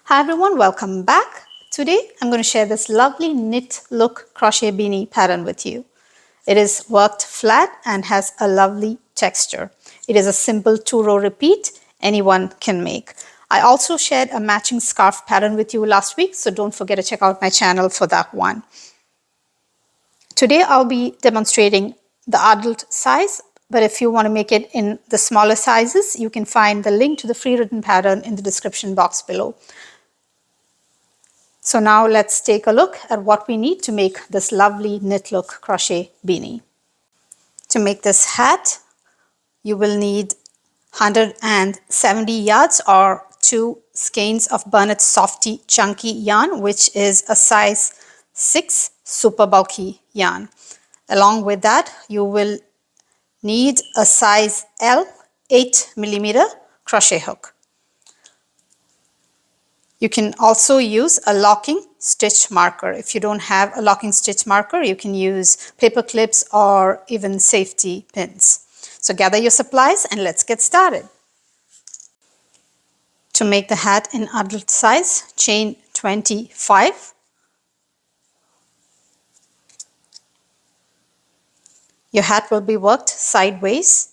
Hi everyone, welcome back. Today I'm going to share this lovely knit look crochet beanie pattern with you. It is worked flat and has a lovely texture. It is a simple 2-row repeat anyone can make. I also shared a matching scarf pattern with you last week, so don't forget to check out my channel for that one. Today I'll be demonstrating the adult size, but if you want to make it in the smaller sizes, you can find the link to the free written pattern in the description box below. So now let's take a look at what we need to make this lovely knit look crochet beanie. To make this hat, you will need 170 yards or 2 skeins of Bernat Softy Chunky yarn, which is a size 6 super bulky yarn. Along with that, you will need a size L 8mm crochet hook. You can also use a locking stitch marker. If you don't have a locking stitch marker, you can use paper clips or even safety pins. So gather your supplies and let's get started. To make the hat in adult size, chain 25. Your hat will be worked sideways.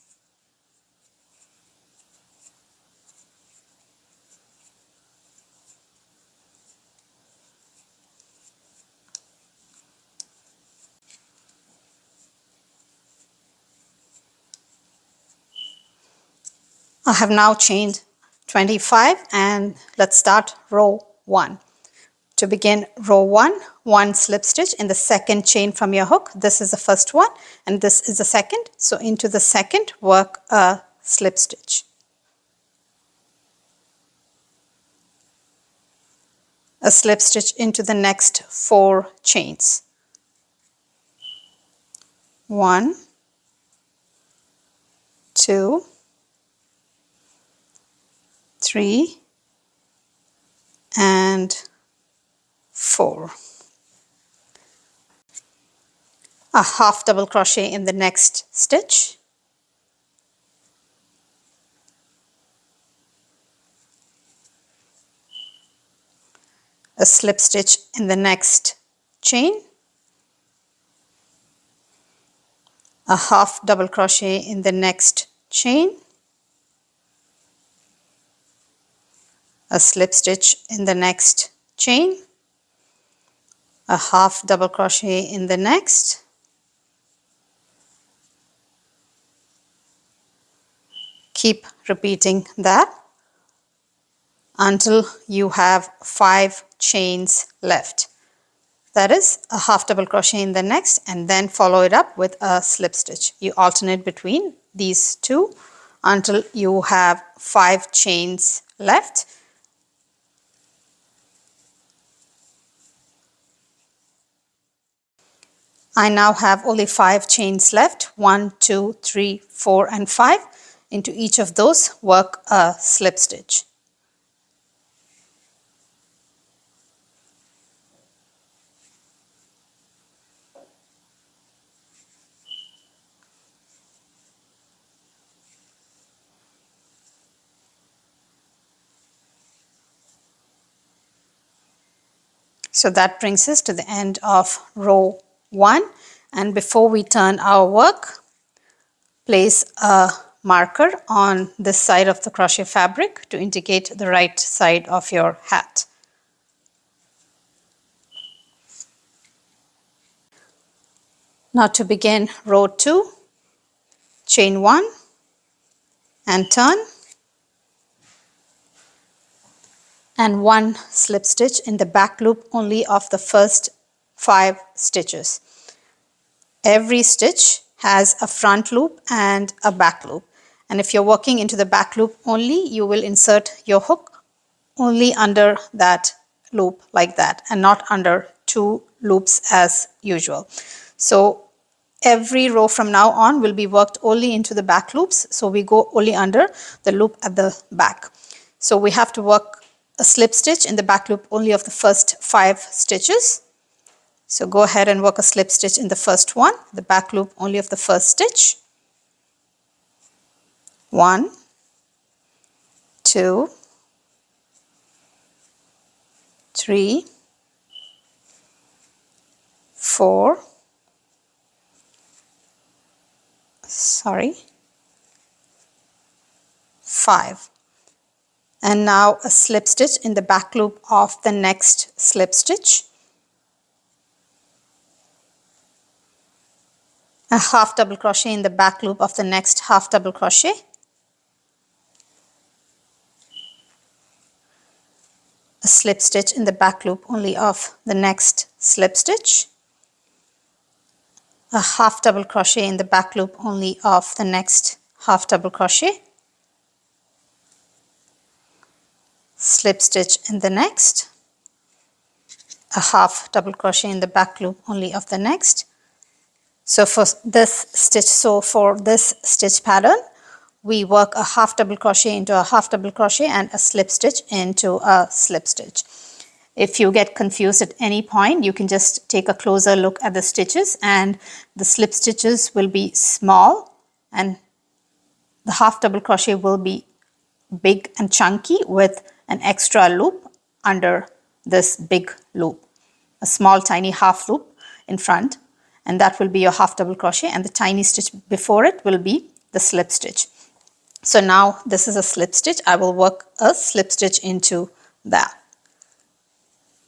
I have now chained 25 and let's start row 1. To begin row 1, 1 slip stitch in the second chain from your hook. This is the first one and this is the second. So into the second, work a slip stitch. A slip stitch into the next 4 chains. 1, 2, 3, and 4. A half double crochet in the next stitch. A slip stitch in the next chain. A half double crochet in the next chain. A slip stitch in the next chain. A half double crochet in the next. Keep repeating that until you have 5 chains left. That is a half double crochet in the next and then follow it up with a slip stitch. You alternate between these two until you have 5 chains left. I now have only 5 chains left. 1, 2, 3, 4, and 5. Into each of those, work a slip stitch. So that brings us to the end of row 1. And before we turn our work, place a marker on this side of the crochet fabric to indicate the right side of your hat. Now to begin row 2, chain 1 and turn, and 1 slip stitch in the back loop only of the first 5 stitches. Every stitch has a front loop and a back loop, and if you're working into the back loop only, you will insert your hook only under that loop like that and not under 2 loops as usual. So every row from now on will be worked only into the back loops, so we go only under the loop at the back. So we have to work a slip stitch in the back loop only of the first 5 stitches. So go ahead and work a slip stitch in the first one, the back loop only of the first stitch. 1, 2, 3, 4, 5. And now a slip stitch in the back loop of the next slip stitch, a half double crochet in the back loop of the next half double crochet, a slip stitch in the back loop only of the next slip stitch, a half double crochet in the back loop only of the next half double crochet, slip stitch in the next, a half double crochet in the back loop only of the next. So for this stitch pattern, we work a half double crochet into a half double crochet and a slip stitch into a slip stitch. If you get confused at any point, you can just take a closer look at the stitches, and the slip stitches will be small and the half double crochet will be big and chunky with an extra loop under this big loop, a small tiny half loop in front, and that will be your half double crochet, and the tiny stitch before it will be the slip stitch. So now this is a slip stitch. I will work a slip stitch into that,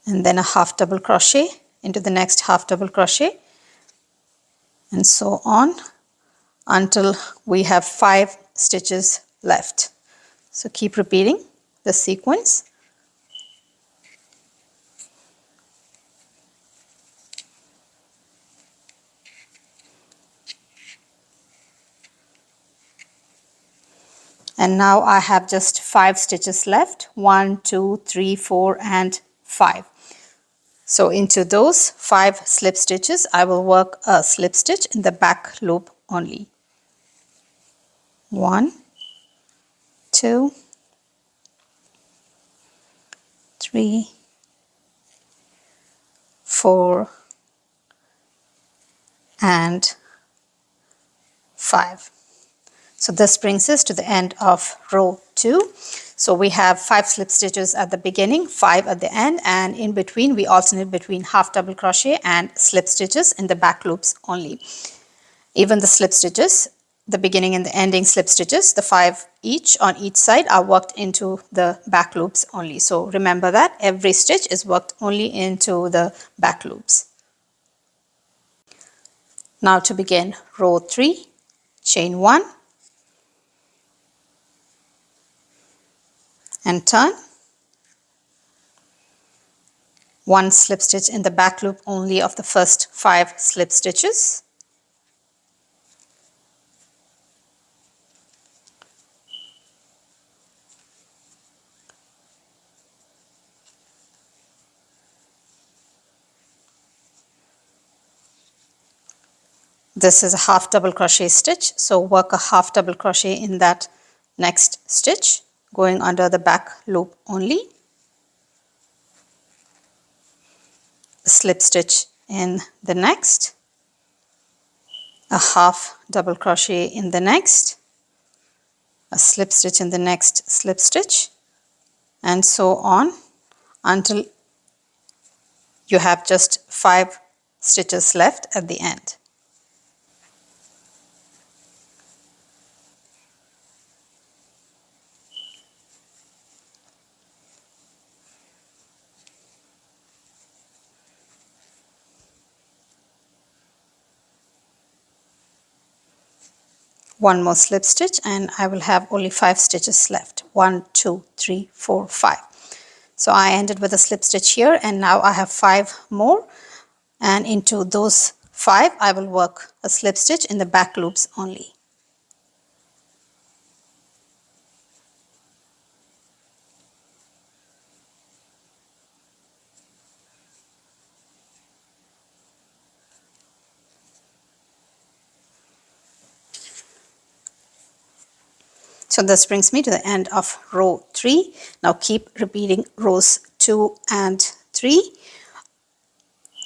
and then a half double crochet into the next half double crochet, and so on until we have 5 stitches left. So keep repeating the sequence. And now I have just 5 stitches left, 1, 2, 3, 4 and 5. So into those 5 slip stitches, I will work a slip stitch in the back loop only. 1, 2, 3, 4 and 5. So this brings us to the end of row 2. So we have 5 slip stitches at the beginning, 5 at the end, and in between we alternate between half double crochet and slip stitches in the back loops only. Even the slip stitches, the beginning and the ending slip stitches, the 5 each on each side, are worked into the back loops only. So remember that every stitch is worked only into the back loops. Now to begin row 3, chain 1 and turn, 1 slip stitch in the back loop only of the first 5 slip stitches, this is a half double crochet stitch, so work a half double crochet in that next stitch going under the back loop only, a slip stitch in the next, a half double crochet in the next, a slip stitch in the next slip stitch, and so on until you have just 5 stitches left at the end. One more slip stitch and I will have only 5 stitches left. 1, 2, 3, 4, 5. So I ended with a slip stitch here, and now I have 5 more, and into those 5 I will work a slip stitch in the back loops only. So this brings me to the end of row 3. Now keep repeating rows 2 and 3.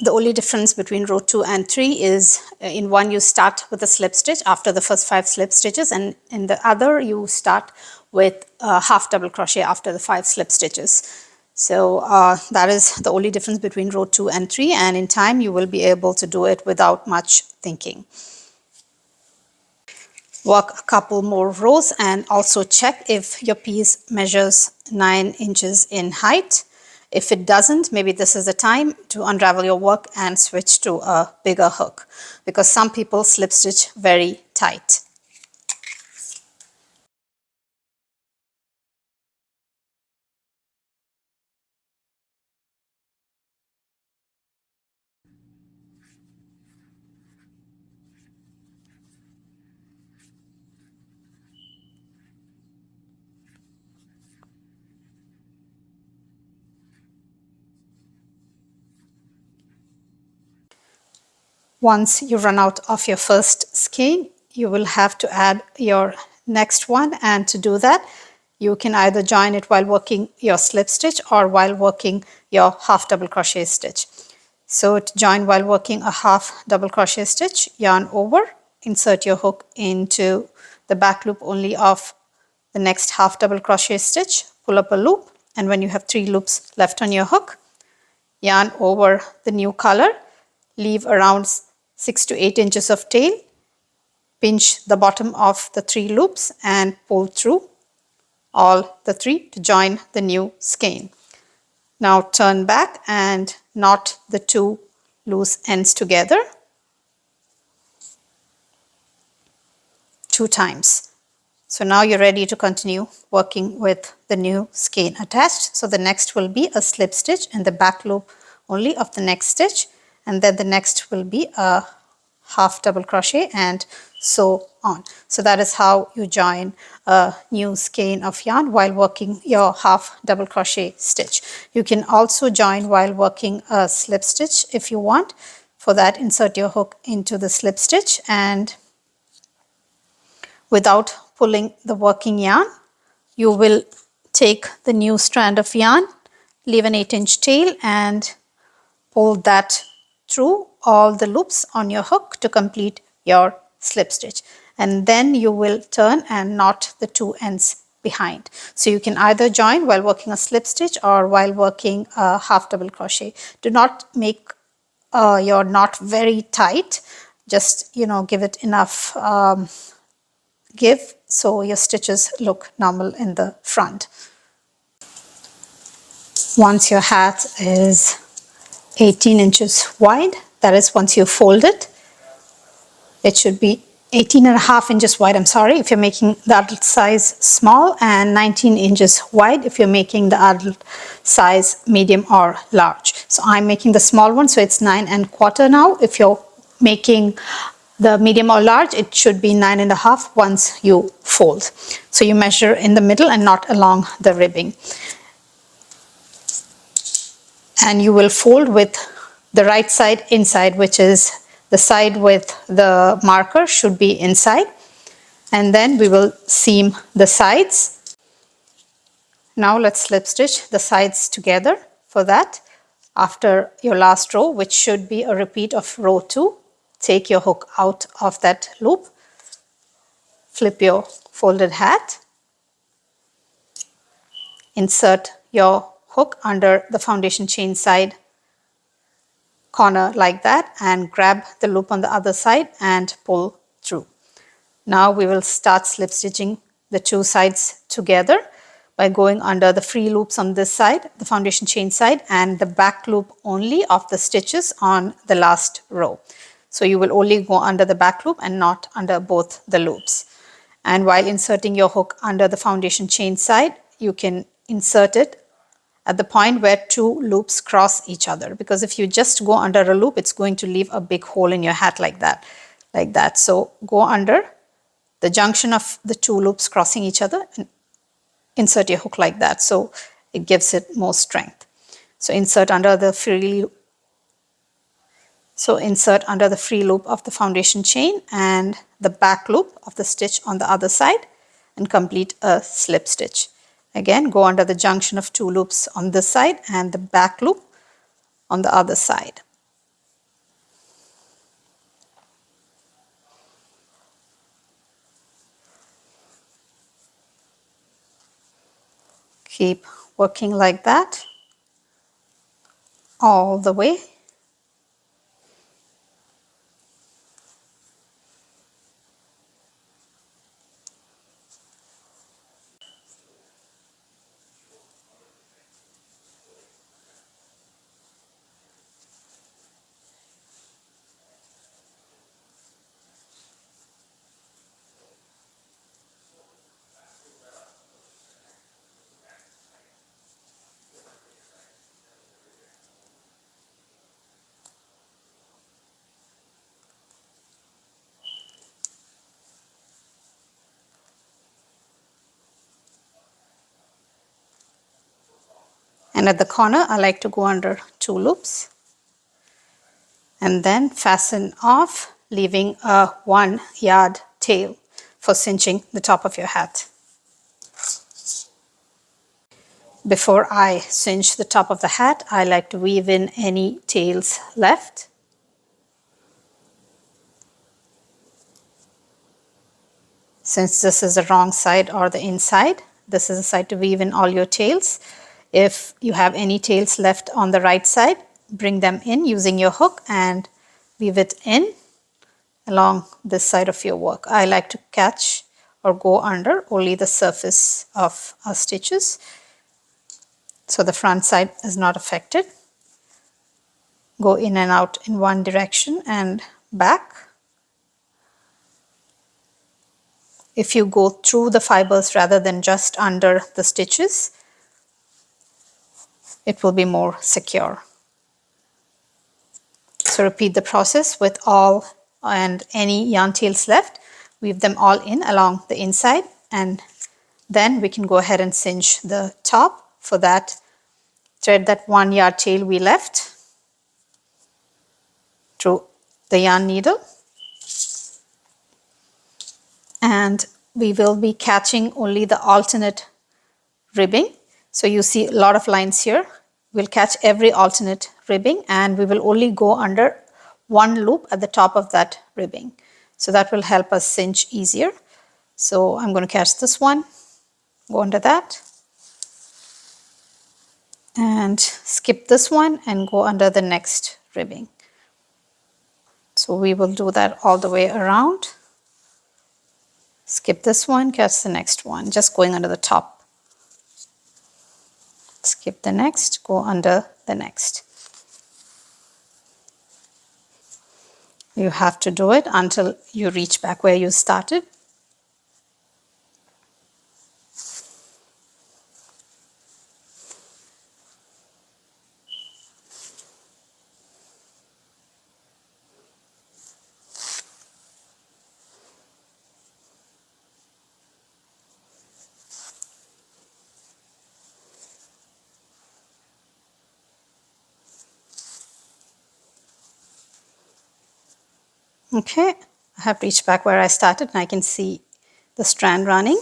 The only difference between row 2 and 3 is in one you start with a slip stitch after the first 5 slip stitches, and in the other you start with a half double crochet after the 5 slip stitches. So that is the only difference between row 2 and 3, and in time you will be able to do it without much thinking. Work a couple more rows and also check if your piece measures 9 inches in height. If it doesn't, maybe this is the time to unravel your work and switch to a bigger hook, because some people slip stitch very tight. Once you run out of your first skein, you will have to add your next one, and to do that, you can either join it while working your slip stitch or while working your half double crochet stitch. So to join while working a half double crochet stitch, yarn over, insert your hook into the back loop only of the next half double crochet stitch, pull up a loop, and when you have 3 loops left on your hook, yarn over the new color, leave around 6 to 8 inches of tail, pinch the bottom of the 3 loops and pull through all the 3 to join the new skein. Now turn back and knot the 2 loose ends together 2 times. So now you're ready to continue working with the new skein attached. So the next will be a slip stitch in the back loop only of the next stitch, and then the next will be a half double crochet and so on. So that is how you join a new skein of yarn while working your half double crochet stitch. You can also join while working a slip stitch if you want. For that, insert your hook into the slip stitch, and without pulling the working yarn, you will take the new strand of yarn, leave an 8-inch tail and pull that through all the loops on your hook to complete your slip stitch. And then you will turn and knot the 2 ends behind. So you can either join while working a slip stitch or while working a half double crochet. Do not make your knot very tight. Just, give it enough give so your stitches look normal in the front. Once your hat is 18 inches wide, that is once you fold it, it should be 18.5 inches wide, I'm sorry, if you're making the adult size small, and 19 inches wide if you're making the adult size medium or large. So I'm making the small one, so it's 9.25 now. If you're making the medium or large, it should be 9.5 once you fold. So you measure in the middle and not along the ribbing. And you will fold with the right side inside, which is the side with the marker should be inside, and then we will seam the sides. Now let's slip stitch the sides together. For that, after your last row, which should be a repeat of row 2, take your hook out of that loop, flip your folded hat, insert your hook under the foundation chain side corner like that, and grab the loop on the other side and pull through. Now we will start slip stitching the 2 sides together by going under the free loops on this side, the foundation chain side, and the back loop only of the stitches on the last row. So you will only go under the back loop and not under both the loops. And while inserting your hook under the foundation chain side, you can insert it at the point where 2 loops cross each other, because if you just go under a loop, it's going to leave a big hole in your hat like that. So go under the junction of the 2 loops crossing each other and insert your hook like that, so it gives it more strength. So insert under the free loop of the foundation chain and the back loop of the stitch on the other side and complete a slip stitch. Again, go under the junction of 2 loops on this side and the back loop on the other side. Keep working like that. all the way. And at the corner, I like to go under 2 loops and then fasten off, leaving a 1 yard tail for cinching the top of your hat. Before I cinch the top of the hat, I like to weave in any tails left. Since this is the wrong side or the inside, this is the side to weave in all your tails. If you have any tails left on the right side, bring them in using your hook and weave it in along this side of your work. I like to catch or go under only the surface of our stitches, so the front side is not affected. Go in and out in one direction and back. If you go through the fibers rather than just under the stitches, it will be more secure. So repeat the process with all and any yarn tails left. Weave them all in along the inside, and then we can go ahead and cinch the top. For that, thread that 1 yard tail we left through the yarn needle, and we will be catching only the alternate ribbing. So you see a lot of lines here. We'll catch every alternate ribbing and we will only go under 1 loop at the top of that ribbing. So that will help us cinch easier. So I'm going to catch this one, go under that, and skip this one and go under the next ribbing. So we will do that all the way around. Skip this one, catch the next one, just going under the top. Skip the next, go under the next. You have to do it until you reach back where you started. Okay, I have reached back where I started and I can see the strand running.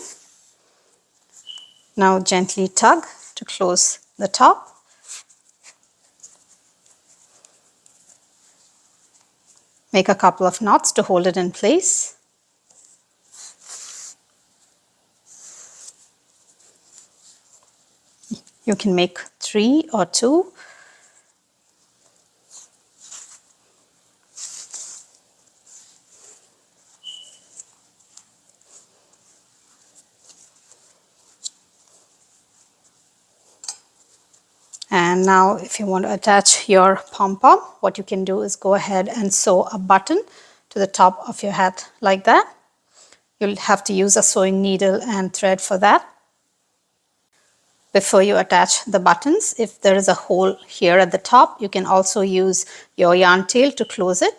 Now gently tug to close the top. Make a couple of knots to hold it in place. You can make 3 or 2. And now if you want to attach your pom-pom, what you can do is go ahead and sew a button to the top of your hat like that. You'll have to use a sewing needle and thread for that. Before you attach the buttons, if there is a hole here at the top, you can also use your yarn tail to close it.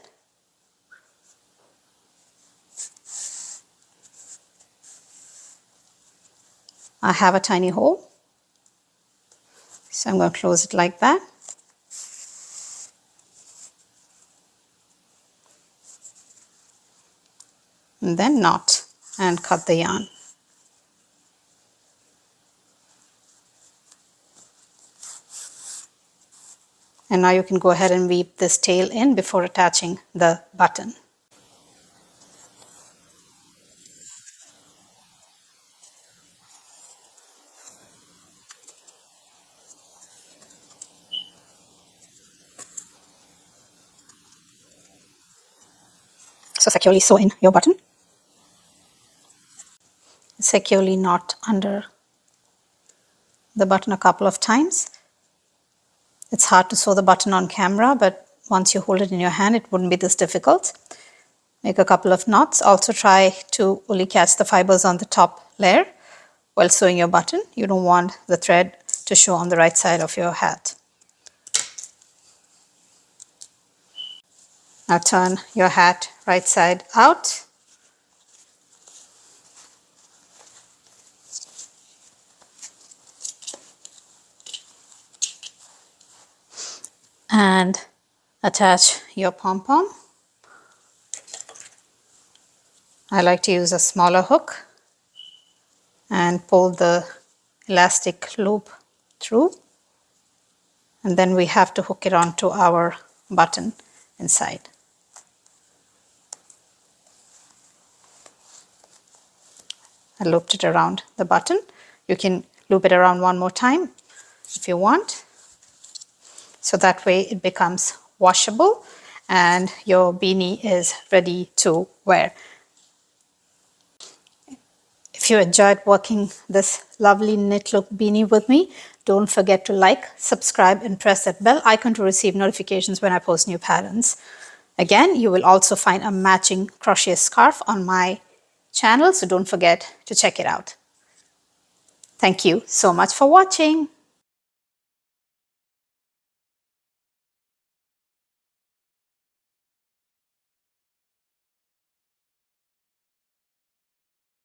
I have a tiny hole, so I'm going to close it like that. And then knot and cut the yarn. And now you can go ahead and weave this tail in before attaching the button. So securely sew in your button. Securely knot under the button a couple of times. It's hard to sew the button on camera, but once you hold it in your hand, it wouldn't be this difficult. Make a couple of knots. Also try to only catch the fibers on the top layer while sewing your button. You don't want the thread to show on the right side of your hat. Now turn your hat right side out. And attach your pom-pom. I like to use a smaller hook and pull the elastic loop through, and then we have to hook it onto our button inside. I looped it around the button. You can loop it around one more time if you want, so that way it becomes washable and your beanie is ready to wear. If you enjoyed working this lovely knit look beanie with me, don't forget to like, subscribe and press that bell icon to receive notifications when I post new patterns. Again, you will also find a matching crochet scarf on my channel, so don't forget to check it out. Thank you so much for watching.